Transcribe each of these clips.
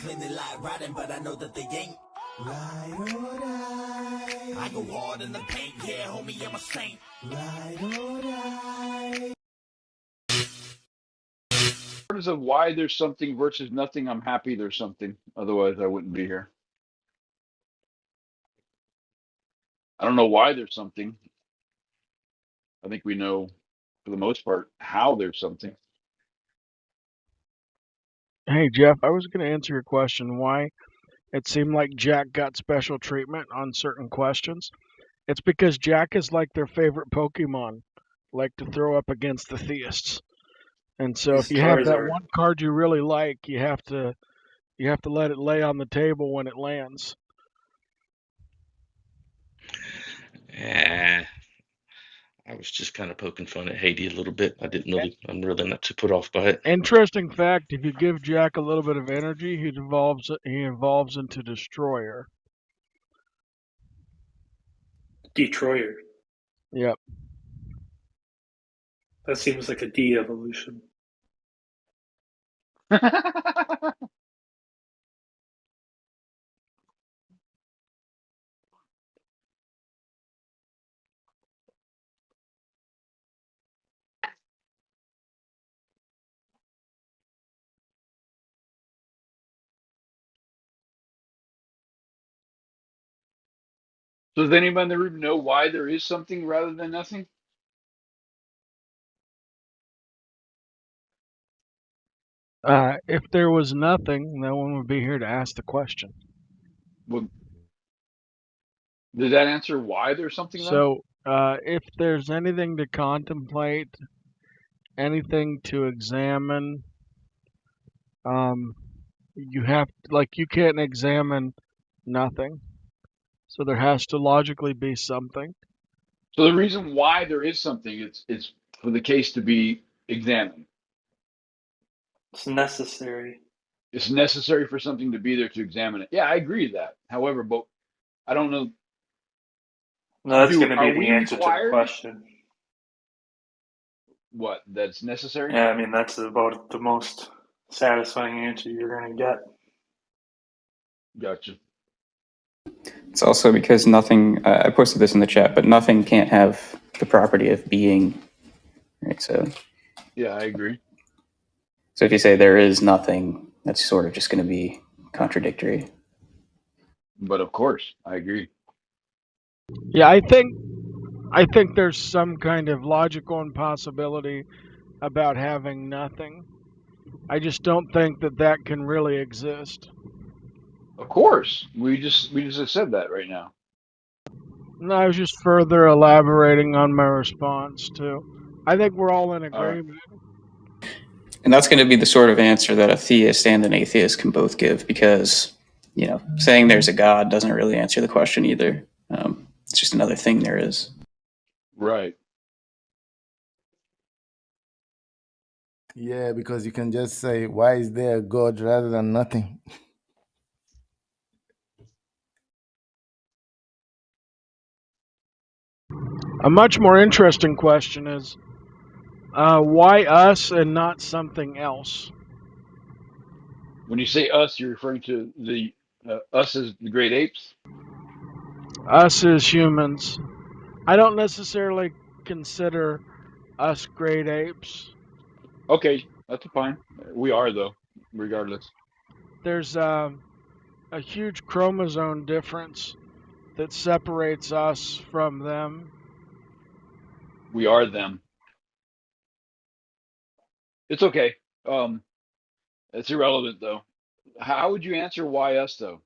Clean it like riding, but I know that they ain't. Ride or die. I go hard in the paint, yeah, homie, I'm a saint. Ride or die. Words of why there's something versus nothing. I'm happy there's something. Otherwise, I wouldn't be here. I don't know why there's something. I think we know, for the most part, how there's something. Hey Jeff, I was going to answer your question why it seemed like Jack got special treatment on certain questions. It's because Jack is like their favorite Pokemon, like to throw up against the theists. And so if He's you have that Charizard. one card you really like, you have to let it lay on the table when it lands. I was just kind of poking fun at Haiti a little bit. I'm really not too put off by it. Interesting fact, if you give Jack a little bit of energy, he evolves into Destroyer. Detroiter. Yep. That seems like a de-evolution. So does anybody in the room know why there is something rather than nothing? If there was nothing, no one would be here to ask the question. Well, did that answer why there's something then? So, if there's anything to contemplate, anything to examine, um, you can't examine nothing. So there has to logically be something. So the reason why there is something is for the case to be examined. It's necessary. It's necessary for something to be there to examine it. Yeah, I agree with that. However, but I don't know. No, that's going to Are be the we answer to the required question. what? That's necessary? Yeah, I mean, that's about the most satisfying answer you're going to get. Gotcha. It's also because nothing, I posted this in the chat, but nothing can't have the property of being, right? Yeah, I agree. So if you say there is nothing, that's sort of just going to be contradictory. But of course, I agree. Yeah, I think there's some kind of logical impossibility about having nothing. I just don't think that that can really exist. Of course, we just said that right now. No, I was just further elaborating on my response too. I think we're all in All right. agreement. And that's going to be the sort of answer that a theist and an atheist can both give, because, saying there's a God doesn't really answer the question either. It's just another thing there is. Right. Yeah, because you can just say, why is there a God rather than nothing? A much more interesting question is why us and not something else? When you say us, you're referring to the us as the great apes. Us as humans. I don't necessarily consider us great apes. Okay, that's fine. We are though, regardless. There's a huge chromosome difference that separates us from them. We are them. It's okay. Um, it's irrelevant though. How would you answer why us though?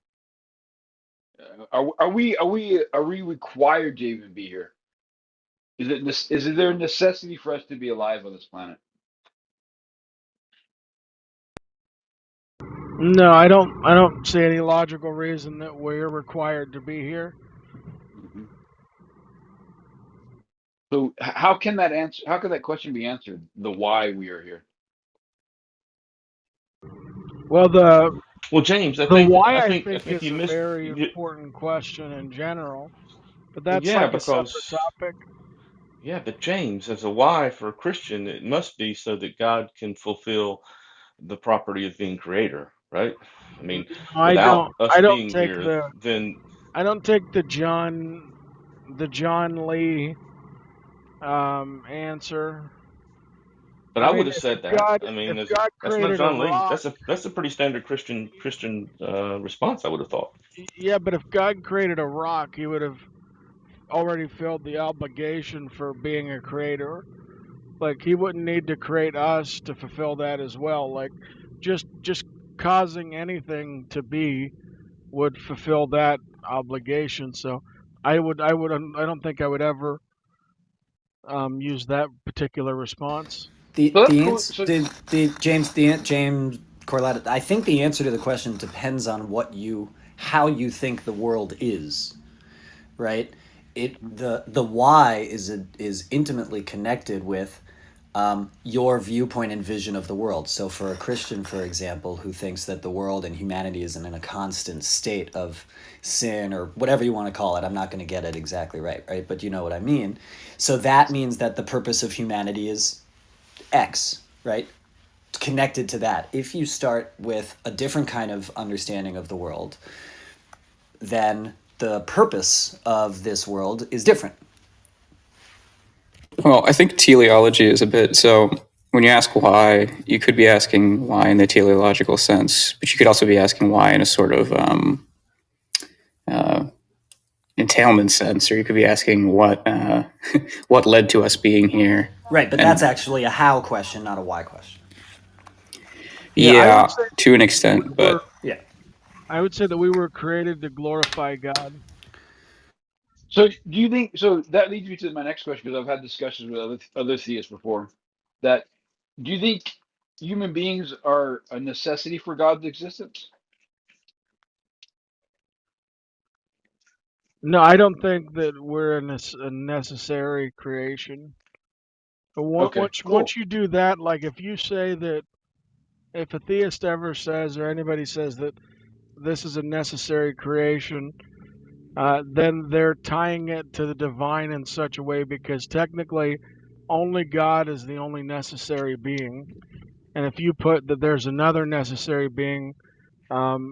Are we required to even be here? Is there a necessity for us to be alive on this planet? No, I don't see any logical reason that we're required to be here. Hmm. So how can that answer? How can that question be answered? The why we are here. Well, the Well, James, I the think why I I think I think think is you a missed. very important question in general, but Well, that's yeah, like a separate because topic. but James, as a why for a Christian, it must be so that God can fulfill the property of being creator. right? I mean, I without don't. us I don't being take here, the. then I don't take the John Lee answer. but I I would mean, have said that. I mean, if God that's not created a John Lee. rock, That's a pretty standard Christian response. I would have thought. yeah, but if God created a rock, He would have already filled the obligation for being a creator. Like He wouldn't need to create us to fulfill that as well. Like just causing anything to be would fulfill that obligation. So I don't think I would ever use that particular response. The So that's the cool. answer, So James Corletta. I think the answer to the question depends on how you think the world is, right? The why is intimately connected with your viewpoint and vision of the world. So for a Christian, for example, who thinks that the world and humanity is in a constant state of sin or whatever you want to call it, I'm not going to get it exactly right? But you know what I mean. So that means that the purpose of humanity is X, right? Connected to that. If you start with a different kind of understanding of the world, then the purpose of this world is different. Well, I think teleology is a bit so. When you ask why, you could be asking why in the teleological sense, but you could also be asking why in a sort of uh, entailment sense, or you could be asking what what led to us being here. Right, but that's And actually a how question, not a why question. Yeah, I would yeah, say to an extent, we're but Yeah. I would say that we were created to glorify God. So do you think so that leads me to my next question because I've had discussions with other theists before that do you think human beings are a necessity for God's existence? No, I don't think that we're a necessary creation. But Okay, cool. once you do that, like if you say that if a theist ever says or anybody says that this is a necessary creation, then they're tying it to the divine in such a way because technically only God is the only necessary being. And if you put that there's another necessary being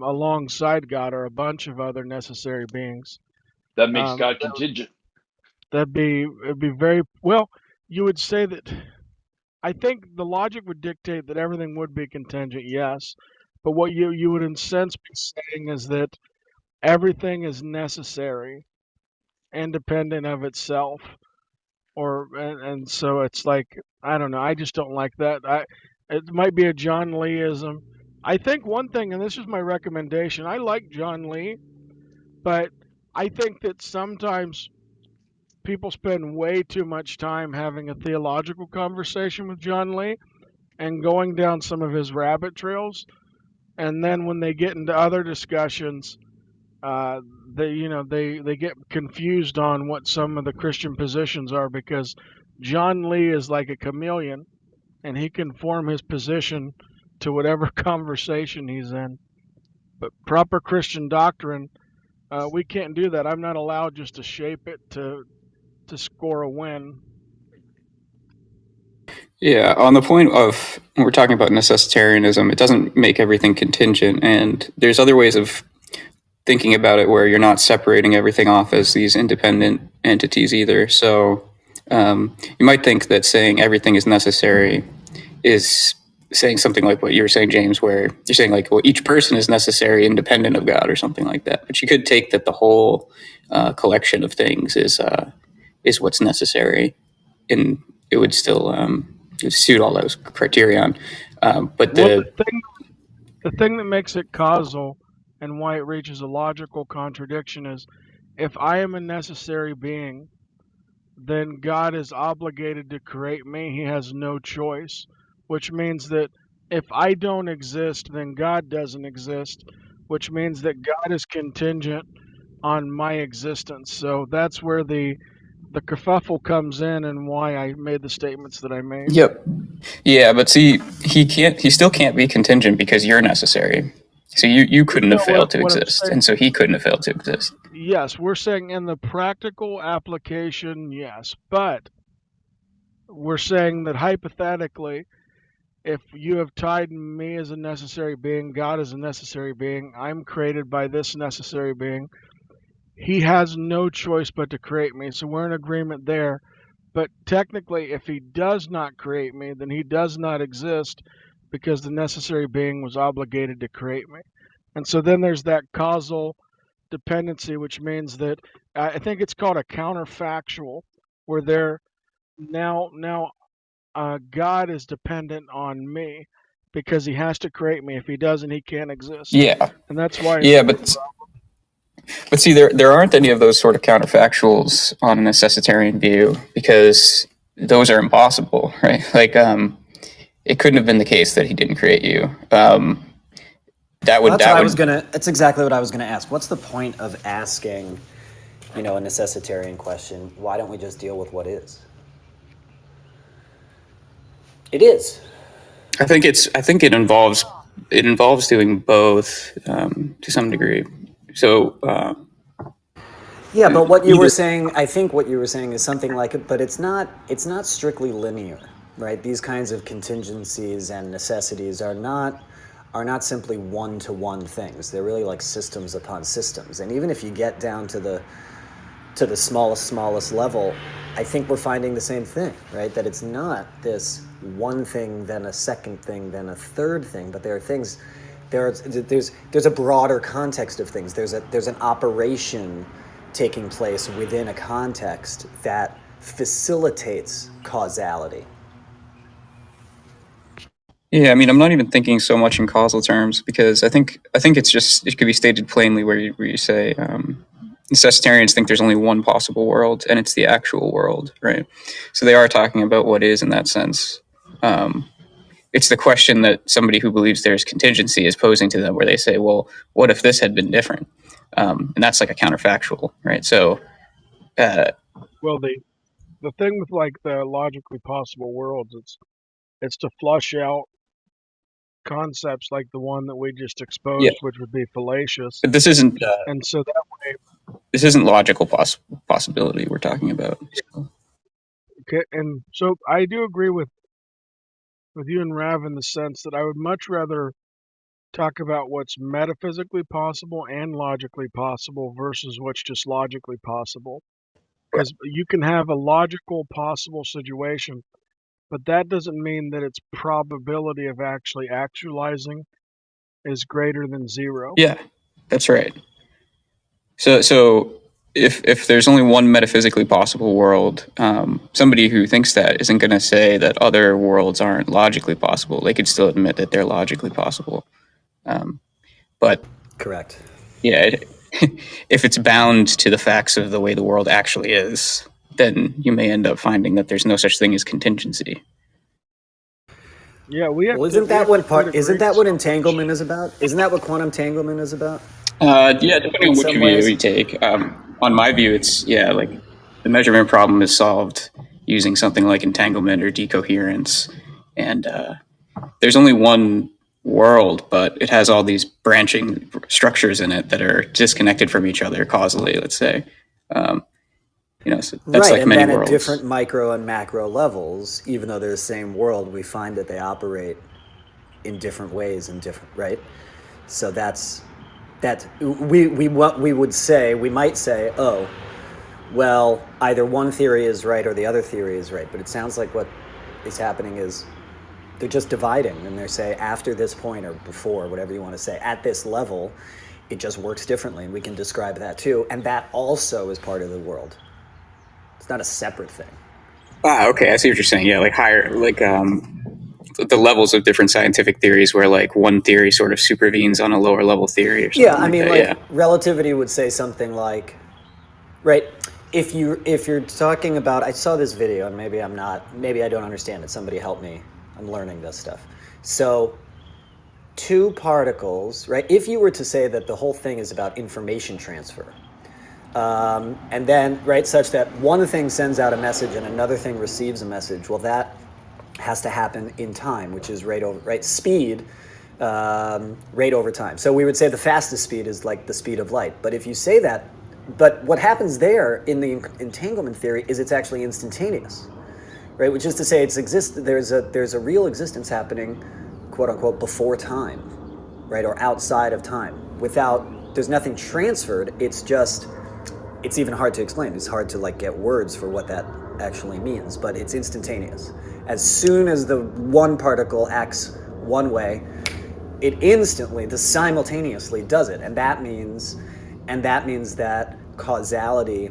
alongside God or a bunch of other necessary beings, That makes um, God contingent. it'd be very well. You would say that I think the logic would dictate that everything would be contingent, yes. But what you would in sense be saying is that everything is necessary, independent of itself. And so it's like I don't know. I just don't like that. It might be a John Leeism. I think one thing, and this is my recommendation. I like John Lee, but I think that sometimes people spend way too much time having a theological conversation with John Lee and going down some of his rabbit trails. And then when they get into other discussions, uh, they get confused on what some of the Christian positions are because John Lee is like a chameleon and he can form his position to whatever conversation he's in. But proper Christian doctrine, we can't do that. I'm not allowed just to shape it to score a win. yeah, on the point of when we're talking about necessitarianism, it doesn't make everything contingent, and there's other ways of thinking about it where you're not separating everything off as these independent entities either. So you might think that saying everything is necessary is saying something like what you were saying, James, where you're saying like, well, each person is necessary independent of God or something like that. But you could take that the whole collection of things is what's necessary, and it would still suit all those criterion. But Well, the the thing that makes it causal and why it reaches a logical contradiction is if I am a necessary being, then God is obligated to create me. He has no choice, which means that if I don't exist, then God doesn't exist, which means that God is contingent on my existence. So that's where the kerfuffle comes in and why I made the statements that I made. Yep. Yeah, but see, he still can't be contingent because you're necessary. So you couldn't No, have failed to what I'm exist, saying, and so he couldn't have failed to exist. yes, we're saying in the practical application, yes, but we're saying that hypothetically, if you have tied me as a necessary being, God as a necessary being, I'm created by this necessary being. He has no choice but to create me. So we're in agreement there. But technically, if he does not create me, then he does not exist because the necessary being was obligated to create me. And so then there's that causal dependency, which means that I think it's called a counterfactual, where there now God is dependent on me because he has to create me. If he doesn't, he can't exist. Yeah, And that's why it's yeah, but see, there aren't any of those sort of counterfactuals on a necessitarian view because those are impossible, right? Like, it couldn't have been the case that he didn't create you. Well, that's what That I was would gonna. That's exactly what I was gonna ask. What's the point of asking, a necessitarian question? Why don't we just deal with what is? It is. I think it involves doing both to some degree. So Yeah, but what you were either saying, I think what you were saying is something like it, but it's not. It's not strictly linear, right? These kinds of contingencies and necessities are not simply one-to-one things. They're really like systems upon systems. And even if you get down to the smallest level, I think we're finding the same thing, right? That it's not this one thing, then a second thing, then a third thing, but there are things. There's a broader context of things. There's an operation taking place within a context that facilitates causality. yeah, I mean, I'm not even thinking so much in causal terms because I think it could be stated plainly where you say necessitarians think there's only one possible world and it's the actual world, right? So they are talking about what is in that sense. Um, it's the question that somebody who believes there's contingency is posing to them, where they say, "Well, what if this had been different?" And that's like a counterfactual, right? So, uh, well the thing with like the logically possible worlds, it's to flush out concepts like the one that we just yeah, exposed, which would be fallacious. but And so that way, this isn't logical possibility we're talking about. okay, and so I do agree with you and Rav in the sense that I would much rather talk about what's metaphysically possible and logically possible versus what's just logically possible. Right. Because you can have a logical possible situation, but that doesn't mean that its probability of actually actualizing is greater than zero. Yeah, that's right. So if there's only one metaphysically possible world, somebody who thinks that isn't going to say that other worlds aren't logically possible. They could still admit that they're logically possible. Um, but Correct. yeah, if it's bound to the facts of the way the world actually is, then you may end up finding that there's no such thing as contingency. Yeah, Well, we have to quit isn't agreeing that what so much. entanglement is about? Isn't that what quantum entanglement is about? Yeah, depending In on which some view ways. you take. On my view, it's yeah, like the measurement problem is solved using something like entanglement or decoherence, and there's only one world, but it has all these branching structures in it that are disconnected from each other causally. Let's say, um, so that's Right, like and many then at different worlds. micro and macro levels, even though they're the same world, we find that they operate in different ways and different, right? So that we would say, we might say, oh, well, either one theory is right or the other theory is right. But it sounds like what is happening is they're just dividing, and they say after this point or before, whatever you want to say, at this level, it just works differently, and we can describe that too. And that also is part of the world. It's not a separate thing. Ah, okay, I see what you're saying. Yeah, like higher, like the levels of different scientific theories, where like one theory sort of supervenes on a lower level theory or Yeah, something I like mean, that. like Yeah, relativity would say something like, right? If you're talking about, I saw this video, and maybe I don't understand it. Somebody help me. I'm learning this stuff. So, two particles, right? If you were to say that the whole thing is about information transfer, and then right, such that one thing sends out a message and another thing receives a message, well, that has to happen in time, which is right speed, rate over time. So we would say the fastest speed is like the speed of light. But if you say that, but what happens there in the entanglement theory is it's actually instantaneous, right? Which is to say, there's a real existence happening, quote unquote, before time, right, or outside of time. There's nothing transferred. It's even hard to explain. It's hard to like get words for what that actually means, but it's instantaneous. As soon as the one particle acts one way, it simultaneously does it, and that means that causality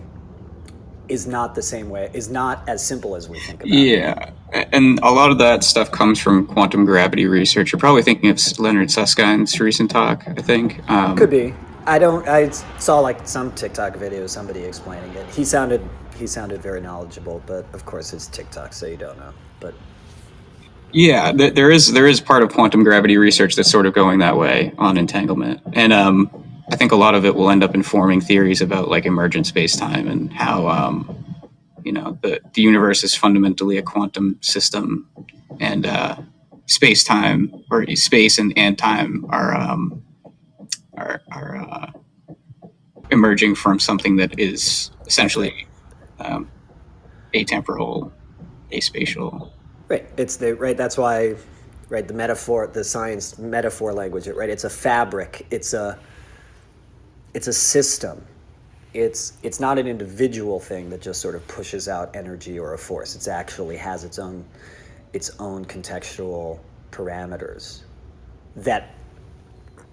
is not the same way, is not as simple as we think about it. Yeah, and a lot of that stuff comes from quantum gravity research. You're probably thinking of Leonard Suskind's recent talk, I think. Could be. I saw like some TikTok video, somebody explaining it. He sounded very knowledgeable, but of course it's TikTok, so you don't know. But Yeah, there is part of quantum gravity research that's sort of going that way on entanglement, and I think a lot of it will end up informing theories about like emergent space time and how the universe is fundamentally a quantum system, and space time or space and time are emerging from something that is that's essentially right. atemporal, aspatial. Right. That's why, right. The science metaphor language. Right. It's a fabric. It's a system. It's not an individual thing that just sort of pushes out energy or a force. It actually has its own contextual parameters that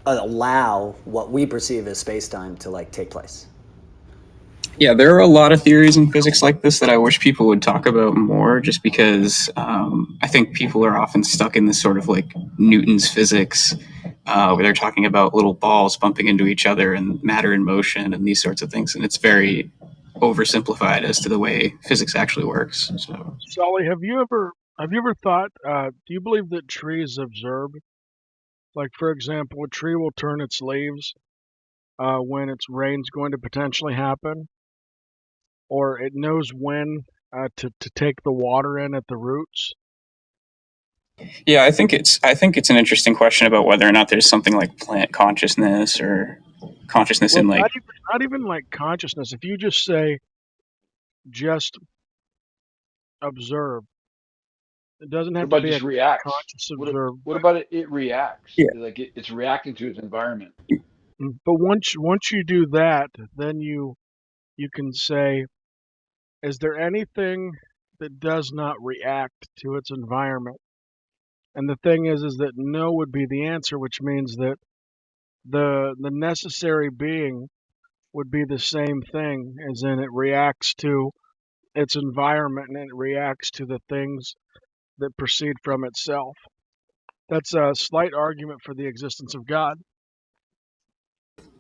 allow what we perceive as space-time to like take place. Yeah, there are a lot of theories in physics like this that I wish people would talk about more, just because I think people are often stuck in this sort of like Newton's physics, where they're talking about little balls bumping into each other and matter in motion and these sorts of things, and it's very oversimplified as to the way physics actually works. So Sully, have you ever thought? Do you believe that trees observe? Like, for example, a tree will turn its leaves when its rain's going to potentially happen, or it knows when to take the water in at the roots. yeah, I think it's an interesting question about whether or not there's something like plant consciousness or consciousness Well, in not like. even not even like consciousness. If you just say just observe, it doesn't What have to about be just a reacts? conscious What observe. what about it reacts? Yeah. Like it's reacting to its environment. But once you do that, then you can say, is there anything that does not react to its environment? And the thing is that no would be the answer, which means that the necessary being would be the same thing, as in it reacts to its environment and it reacts to the things that proceed from itself. That's a slight argument for the existence of God.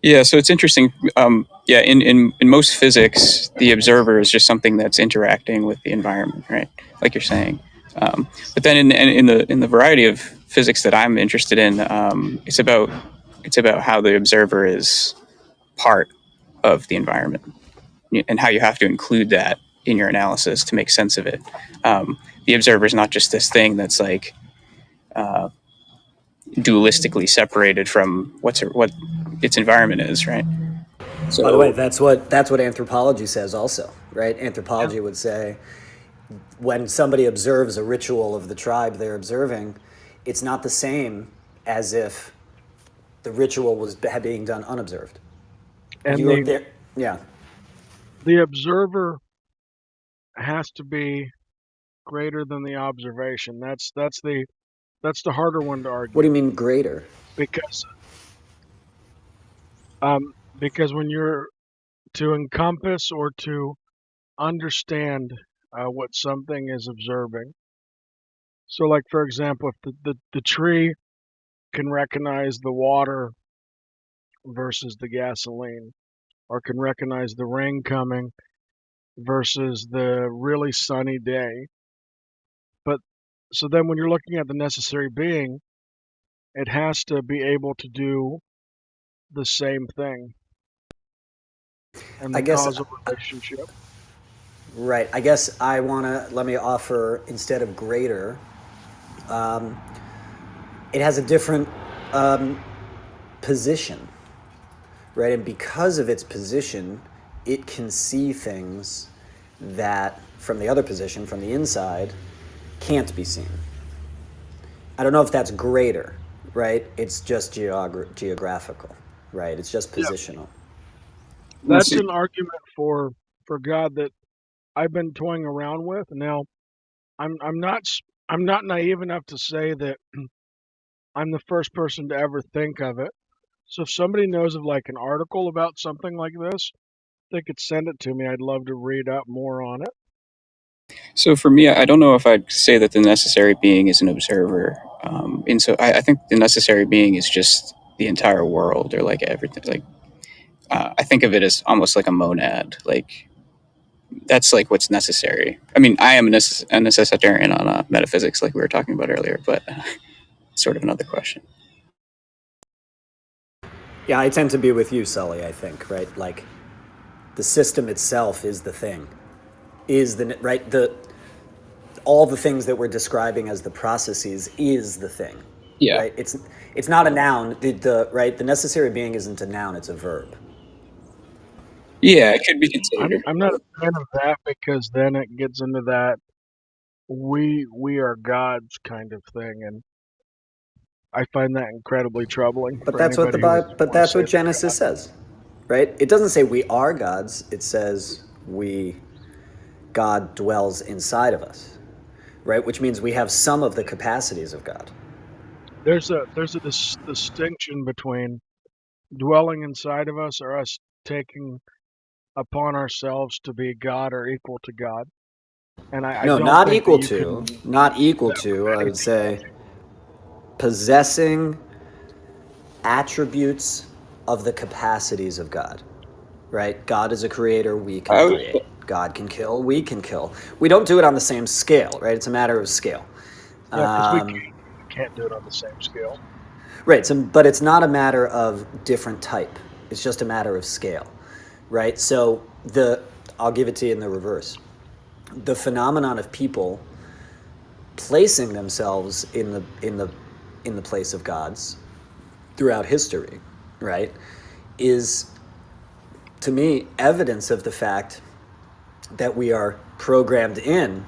Yeah, so it's interesting. Yeah, in most physics, the observer is just something that's interacting with the environment, right? Like you're saying. But then in the variety of physics that I'm interested in, it's about how the observer is part of the environment and how you have to include that in your analysis to make sense of it. The observer is not just this thing that's like dualistically separated from what its environment is, right? By the way, So that's what anthropology says also, right? Yeah. Anthropology would say when somebody observes a ritual of the tribe they're observing, it's not the same as if the ritual was being done unobserved. And You're the there, yeah. the observer has to be greater than the observation. That's the harder one to What do you argue, mean greater? because because when you're to encompass or to understand what something is observing. So, like for example, if the tree can recognize the water versus the gasoline, or can recognize the rain coming versus the really sunny day. But so then when you're looking at the necessary being, it has to be able to do the same thing in I the guess causal relationship. right. I guess let me offer instead of greater. It has a different position, right? And because of its position, it can see things that from the other position, from the inside, can't be seen. I don't know if that's greater, right? It's just geographical, right? It's just Yeah, positional. that's an argument for God that I've been toying around with. Now, I'm not naive enough to say that I'm the first person to ever think of it. So if somebody knows of like an article about something like this, they could send it to me. I'd love to read up more on it. So for me, I don't know if I'd say that the necessary being is an observer. And so I think the necessary being is just the entire world, or like everything. Like I think of it as almost like a monad. Like that's like what's necessary. I mean, I am a necessitarian on metaphysics, like we were talking about earlier, but sort of another question. Yeah, I tend to be with you, Sully, I think, right? Like the system itself is the thing. Is the right the all the things that we're describing as the processes is the thing. Yeah. Right? It's not a noun. The necessary being isn't a noun, it's a verb. Yeah, it could be considered. I'm not a fan of that because then it gets into that we are gods kind of thing, and I find that incredibly troubling But for that's what anybody who would but want to that's say what they're Genesis God. says. Right? It doesn't say we are gods, it says God dwells inside of us. Right? Which means we have some of the capacities of God. There's a distinction between dwelling inside of us or us taking upon ourselves to be God or equal to God. And I No, don't not think that equal you can to, not equal that to, with I would anything say else. possessing attributes of the capacities of God. Right? God is a creator, we can I would, create. God can kill, we can kill. We don't do it on the same scale, right? It's a matter of scale. Yeah, because we Um, can't do it on the same scale. right, so, but it's not a matter of different type. It's just a matter of scale, right? So I'll give it to you in the reverse. The phenomenon of people placing themselves in the place of gods throughout history, right, is to me evidence of the fact that we are programmed in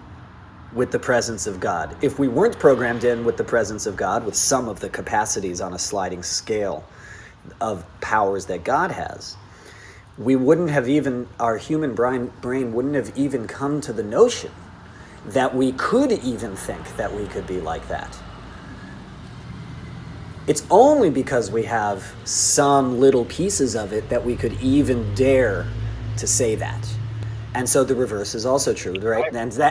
with the presence of God. If we weren't programmed in with the presence of God, with some of the capacities on a sliding scale of powers that God has, we wouldn't have even, our human brain wouldn't have even come to the notion that we could even think that we could be like that. It's only because we have some little pieces of it that we could even dare to say that. And so the reverse is also true, right?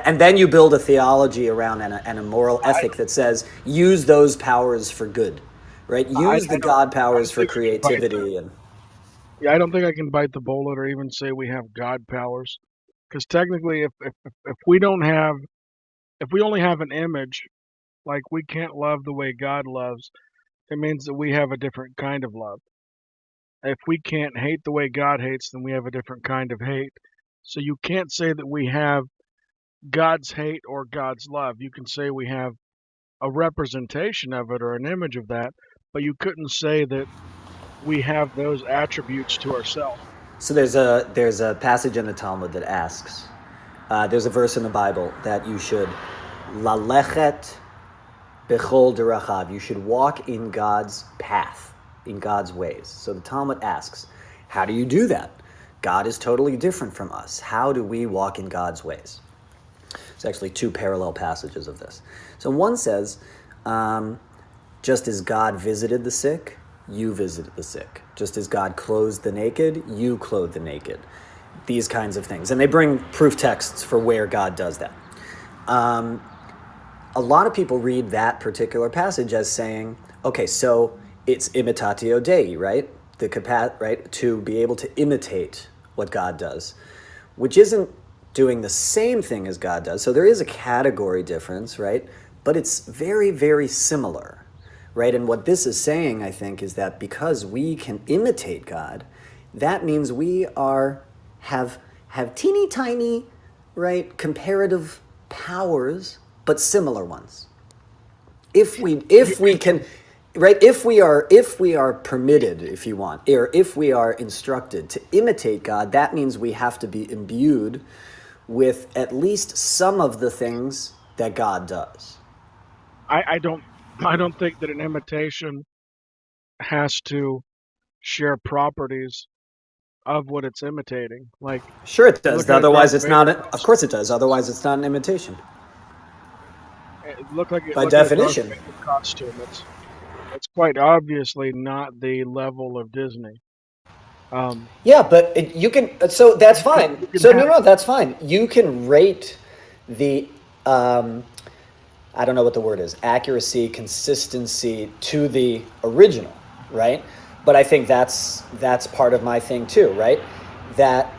And then you build a theology around and a moral ethic that says use those powers for good, right? Use the God I powers don't for think I can bite creativity and yeah, I don't think I can bite the bullet or even say we have God powers. Because technically, if we don't have, if we only have an image, like we can't love the way God loves, it means that we have a different kind of love. If we can't hate the way God hates, then we have a different kind of hate. So you can't say that we have God's hate or God's love. You can say we have a representation of it or an image of that, but you couldn't say that we have those attributes to ourselves. so there's a passage in the Talmud that asks, there's a verse in the Bible that you should lalechet bechol derachav. You should walk in God's path, in God's ways. So the Talmud asks, how do you do that? God is totally different from us. How do we walk in God's ways? It's actually two parallel passages of this. So one says, just as God visited the sick, you visited the sick. Just as God clothed the naked, you clothed the naked. These kinds of things. And they bring proof texts for where God does that. A lot of people read that particular passage as saying, okay, so it's imitatio Dei, right? Right? To be able to imitate what God does, which isn't doing the same thing as God does. So there is a category difference, right? But it's very, very similar, right? And what this is saying, I think, is that because we can imitate God, that means we have teeny tiny, right, comparative powers, but similar ones. You If we can, can, right, if we are permitted, if you want, or if we are instructed to imitate God, that means we have to be imbued with at least some of the things that God does. I don't think that an imitation has to share properties of what it's imitating. Like, Sure, it you does. look at a Darth Otherwise, it's Vader not. Of course, it does. Otherwise, it's not an imitation by look at a Darth definition. Vader costume. It's quite obviously not the level of Disney. Yeah, but you can. So that's fine. You can So have no, that's fine. You can rate the. I don't know what the word is. Accuracy, consistency to the original, right? But I think that's part of my thing too, right? That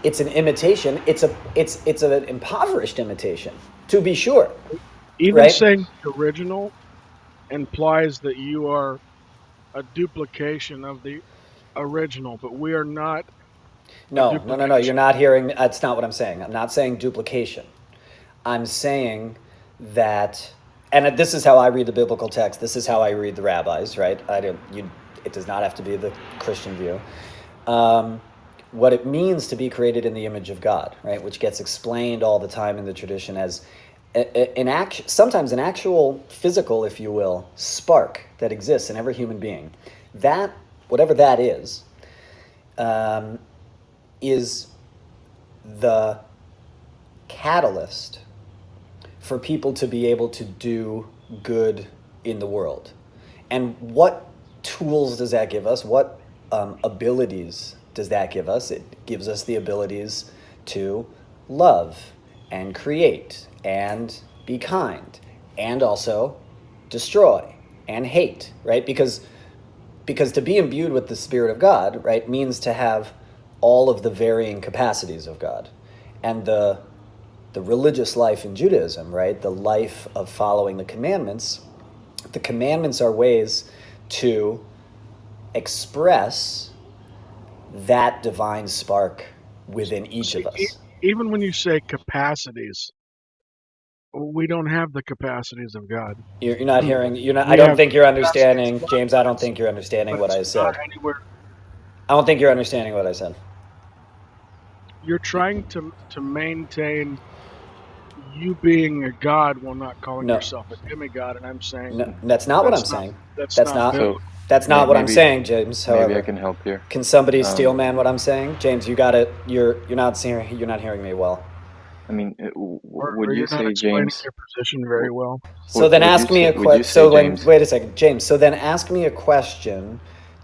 it's an imitation. It's an impoverished imitation, to be sure, even right? saying the original implies that you are a duplication of the original, but we are not a No, no, no, no. You're duplication. not hearing. That's not what I'm saying. I'm not saying duplication. I'm saying that, and this is how I read the biblical text. This is how I read the rabbis, right? I don't. You. It does not have to be the Christian view. What it means to be created in the image of God, right? Which gets explained all the time in the tradition as an act, sometimes an actual physical, if you will, spark that exists in every human being. That, whatever that is the catalyst for people to be able to do good in the world. And what tools does that give us? What abilities does that give us? It gives us the abilities to love and create and be kind and also destroy and hate, right? Because to be imbued with the Spirit of God, right, means to have all of the varying capacities of God. And the religious life in Judaism, right, the life of following the commandments are ways to express that divine spark within each See, of us. even when you say capacities, we don't have the capacities of God. You're not hearing. You're not. I We don't have think you're capacities of understanding, love, James. I don't think you're understanding but what it's I not said. anywhere. I don't think you're understanding what I said. You're trying to maintain you being a god while not calling No, yourself a demigod, and I'm saying no, that's not what I'm that's not saying. that's That's not not. So biblical. That's not what I'm maybe saying, James. maybe I However, can help here. can somebody steel Um, man what I'm saying, James? You got it. You're not seeing. You're not hearing me well. I mean, would Or you you're not say, explaining James? your position very w- well. So then Would you ask me say? a Would you question. say, So when James? wait a second, James. So then ask me a question.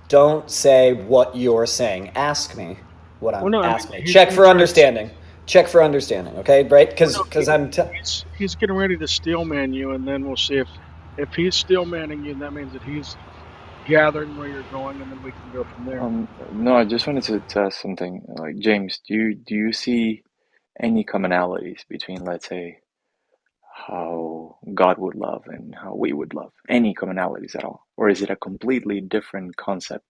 Don't say what you're saying. Ask me what Well, I'm. no, I mean Ask me. he's Check going to for try to. understanding. Check for understanding. Okay, right? Well, no, Because I'm. he's getting ready to steel man you, and then we'll see if he's steel manning you, that means that he's gathering where you're going, and then we can go from there. No, I just wanted to ask something. Like, James, do you see any commonalities between, let's say, how God would love and how we would love? Any commonalities at all? Or is it a completely different concept?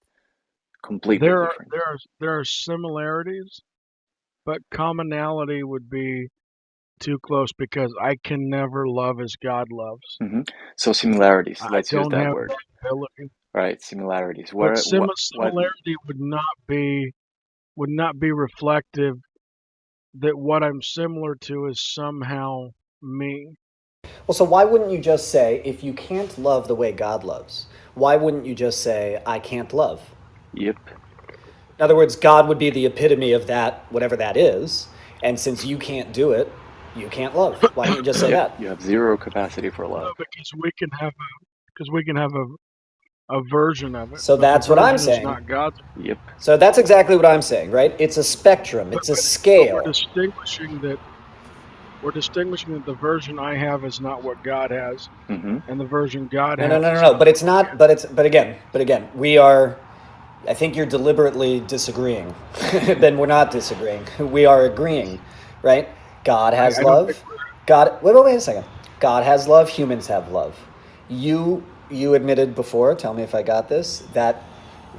Completely There are different. there are there are similarities, but commonality would be too close because I can never love as God loves. hmm So similarities, I let's use don't that have word. the ability. Right, similarities. But Where, what? similarity would not be reflective that what I'm similar to is somehow me. Well, so why wouldn't you just say if you can't love the way God loves? Why wouldn't you just say I can't love? Yep. In other words, God would be the epitome of that, whatever that is. And since you can't do it, you can't love. Why don't you just say Yep. that? You have zero capacity for No, love. because we can have a version of it, So but the that's what I'm version is saying. not God's. Yep. So that's exactly what I'm saying, right? It's a spectrum, it's a But scale. we're distinguishing that the version I have is not what God has, hmm and the version God No, no, has no, no, is no. not But what it's we not. But again, we are. I think you're deliberately disagreeing. Then we're not disagreeing. We are agreeing, right? God have. has I don't think love. God. Wait a second. God has love. Humans have love. You admitted before. Tell me if I got this. That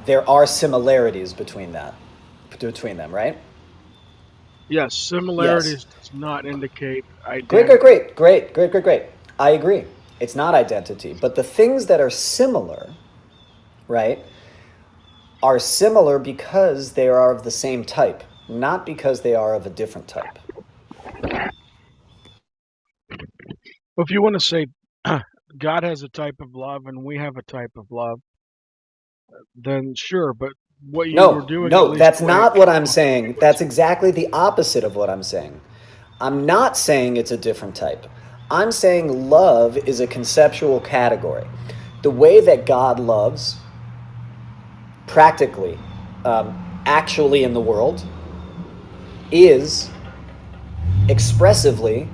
there are similarities between them, right? yes, Yes. similarities does not indicate Great, great, identity. great, great, great, great, great. I agree. It's not identity, but the things that are similar, right, are similar because they are of the same type, not because they are of a different type. Well, if you want to say God has a type of love and we have a type of love, then sure. But what you were No, doing, at no, least that's the way it not came what I'm off to me, saying. was That's exactly the opposite of what I'm saying. I'm not saying it's a different type. I'm saying love is a conceptual category. The way that God loves, practically, actually in the world, is expressively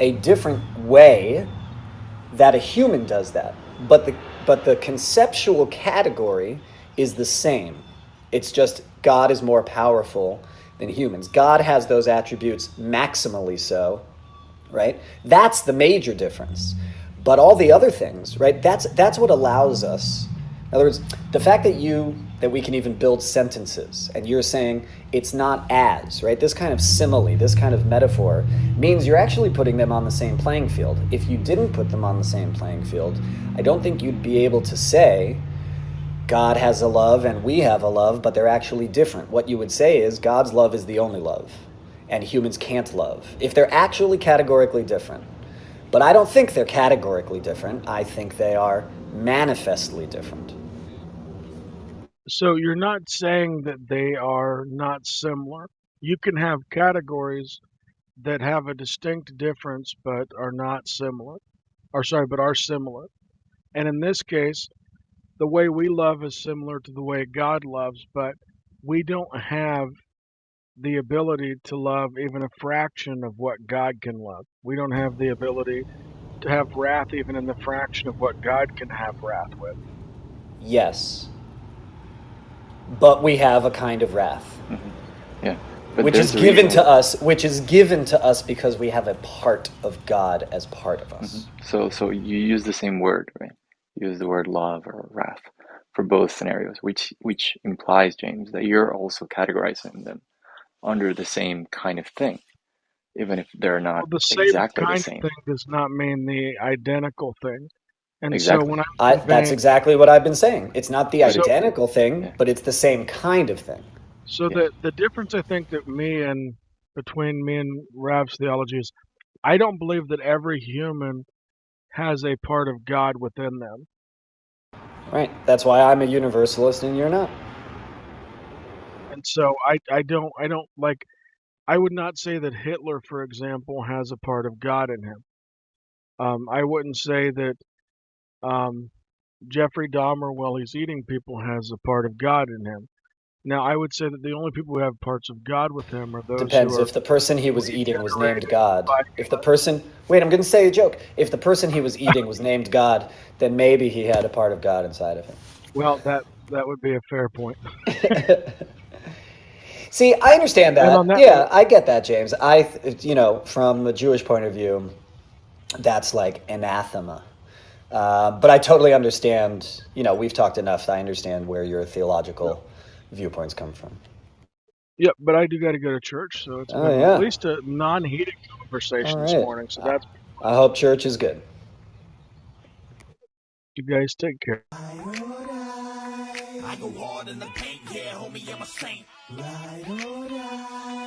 a different way that a human does that. But the conceptual category is the same. It's just God is more powerful than humans. God has those attributes maximally so, right? That's the major difference. But all the other things, right? That's what allows us. In other words, the fact that we can even build sentences, and you're saying it's not as, right? This kind of simile, this kind of metaphor means you're actually putting them on the same playing field. If you didn't put them on the same playing field, I don't think you'd be able to say God has a love and we have a love, but they're actually different. What you would say is God's love is the only love, and humans can't love. If they're actually categorically different. But I don't think they're categorically different. I think they are manifestly different. so you're not saying that they are not similar. You can have categories that have a distinct difference but are not similar, or sorry, but are similar. And in this case, the way we love is similar to the way God loves, but we don't have the ability to love even a fraction of what God can love. We don't have the ability to have wrath even in the fraction of what God can have wrath with. Yes. But we have a kind of wrath, Hmm. Yeah, but there's a which is given to us because we have a part of God as part of us. So you use the same word, right? You use the word love or wrath for both scenarios, which implies, James, that you're also categorizing them under the same kind of thing, even if they're not Well, the same exactly the kind same. of thing does not mean the identical thing. And so Exactly. when I'm That's conveying, exactly what I've been saying. It's not the But so identical thing, yeah, but it's the same kind of thing. so yeah. the difference I think that between me and Rav's theology is I don't believe that every human has a part of God within them. Right. That's why I'm a universalist and you're not. And so I don't like I would not say that Hitler, for example, has a part of God in him. I wouldn't say that um, Jeffrey Dahmer, while he's eating people, has a part of God in him. Now, I would say that the only people who have parts of God with him are those who Depends. are If the person he was eating was named regenerated God, by if the person, wait, I'm going to say a joke. If the person he was eating was named God, then maybe he had a part of God inside of well, that would be a fair point. him. See, I understand And on that. that note, Yeah, I get that, James. From a Jewish point of view, that's like anathema. But I totally understand. We've talked enough. I understand where your yeah, theological viewpoints come from. yeah, but I do got to go to church, so it's Oh been at yeah. least a non-heating All conversation this right. morning. So that's I hope church is good. you guys take care. I go hard in the paint, yeah, homie, I'm a saint. Ride or die.